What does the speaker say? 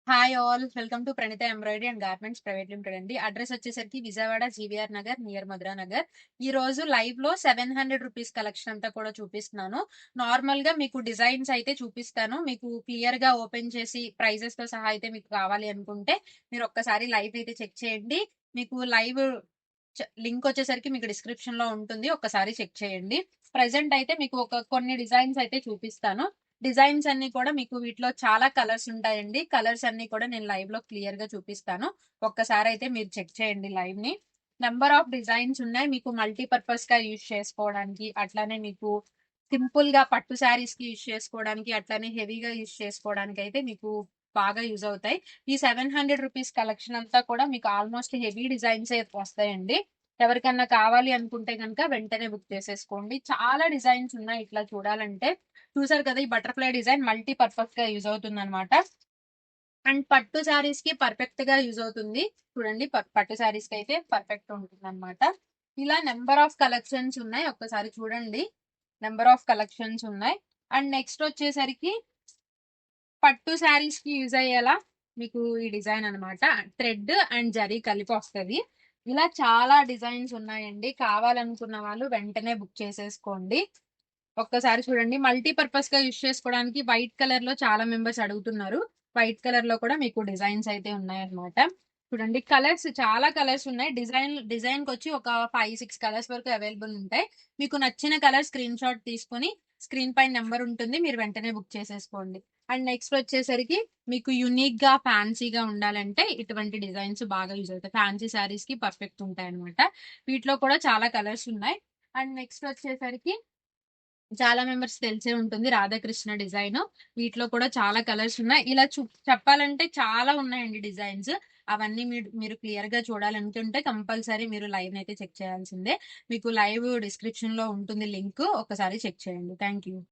Hi all welcome to Praneetha embroidery and garments private limited అండి. Address వచ్చేసరికి Vijayawada GVR Nagar near Madhura Nagar. ఈ రోజు లైవ్ లో ₹700 కలెక్షన్ అంతా కూడా చూపిస్తున్నాను. నార్మల్ గా మీకు డిజైన్స్ అయితే చూపిస్తాను. మీకు క్లియర్ గా ఓపెన్ చేసి ప్రైజెస్ తో సహా అయితే మీకు కావాలి అనుకుంటే మీరు ఒక్కసారి లైవ్ అయితే చెక్ చేయండి. మీకు లైవ్ లింక్ వచ్చేసరికి మీకు డిస్క్రిప్షన్ లో ఉంటుంది, ఒక్కసారి చెక్ చేయండి. ప్రెసెంట్ అయితే మీకు కొన్ని డిజైన్స్ అయితే చూపిస్తాను. డిజైన్స్ అన్ని కూడా మీకు వీటిలో చాలా కలర్స్ ఉంటాయండి. కలర్స్ అన్ని కూడా నేను లైవ్ లో క్లియర్ గా చూపిస్తాను. ఒక్కసారి అయితే మీరు చెక్ చేయండి లైవ్ ని. నెంబర్ ఆఫ్ డిజైన్స్ ఉన్నాయి. మీకు మల్టీపర్పస్ గా యూజ్ చేసుకోవడానికి, అట్లానే మీకు సింపుల్ గా పట్టు శారీస్ కి యూజ్ చేసుకోవడానికి, అట్లానే హెవీగా యూజ్ చేసుకోవడానికి అయితే మీకు బాగా యూజ్ అవుతాయి. ఈ ₹700 కలెక్షన్ అంతా కూడా మీకు ఆల్మోస్ట్ హెవీ డిజైన్స్ వస్తాయండి. ఎవరికన్నా కావాలి అనుకుంటే కనుక వెంటనే బుక్ చేసేసుకోండి. చాలా డిజైన్స్ ఉన్నాయి ఇట్లా చూడాలంటే. చూసారు కదా, ఈ బటర్ఫ్లై డిజైన్ మల్టీ పర్పస్ గా యూజ్ అవుతుంది అనమాట. అండ్ పట్టు శారీస్ కి పర్ఫెక్ట్ గా యూజ్ అవుతుంది. చూడండి, పట్టు శారీస్ కి అయితే పర్ఫెక్ట్ ఉంటుంది అనమాట. ఇలా నెంబర్ ఆఫ్ కలెక్షన్స్ ఉన్నాయి, ఒక్కసారి చూడండి. నెంబర్ ఆఫ్ కలెక్షన్స్ ఉన్నాయి. అండ్ నెక్స్ట్ వచ్చేసరికి పట్టు శారీస్ కి యూజ్ అయ్యేలా మీకు ఈ డిజైన్ అనమాట. థ్రెడ్ అండ్ జరీ కలిపి వస్తుంది. ఇలా చాలా డిజైన్స్ ఉన్నాయండి. కావాలనుకున్న వాళ్ళు వెంటనే బుక్ చేసేసుకోండి. ఒక్కసారి చూడండి, మల్టీపర్పస్ గా యూజ్ చేసుకోవడానికి వైట్ కలర్ లో చాలా మెంబర్స్ అడుగుతున్నారు. వైట్ కలర్ లో కూడా మీకు డిజైన్స్ అయితే ఉన్నాయన్నమాట. చూడండి, కలర్స్ చాలా కలర్స్ ఉన్నాయి. డిజైన్ కి వచ్చి ఒక 5-6 కలర్స్ వరకు అవైలబుల్ ఉంటాయి. మీకు నచ్చిన కలర్ స్క్రీన్ షాట్ తీసుకుని స్క్రీన్ పైన నెంబర్ ఉంటుంది, మీరు వెంటనే బుక్ చేసేసుకోండి. అండ్ నెక్స్ట్ వచ్చేసరికి మీకు యునిక్ గా ఫ్యాన్సీగా ఉండాలంటే ఇటువంటి డిజైన్స్ బాగా యూజ్ అవుతాయి. ఫ్యాన్సీ శారీస్ కి పర్ఫెక్ట్ ఉంటాయి అనమాట. వీటిలో కూడా చాలా కలర్స్ ఉన్నాయి. అండ్ నెక్స్ట్ వచ్చేసరికి చాలా మెంబర్స్ తెలిసే ఉంటుంది, రాధాకృష్ణ డిజైన్. వీటిలో కూడా చాలా కలర్స్ ఉన్నాయి. ఇలా చెప్పాలంటే చాలా ఉన్నాయండి డిజైన్స్. అవన్నీ మీరు క్లియర్ గా చూడాలనుకుంటే కంపల్సరీ మీరు లైవ్ అయితే చెక్ చేయాల్సిందే. మీకు లైవ్ డిస్క్రిప్షన్ లో ఉంటుంది లింక్, ఒకసారి చెక్ చేయండి. Thank you.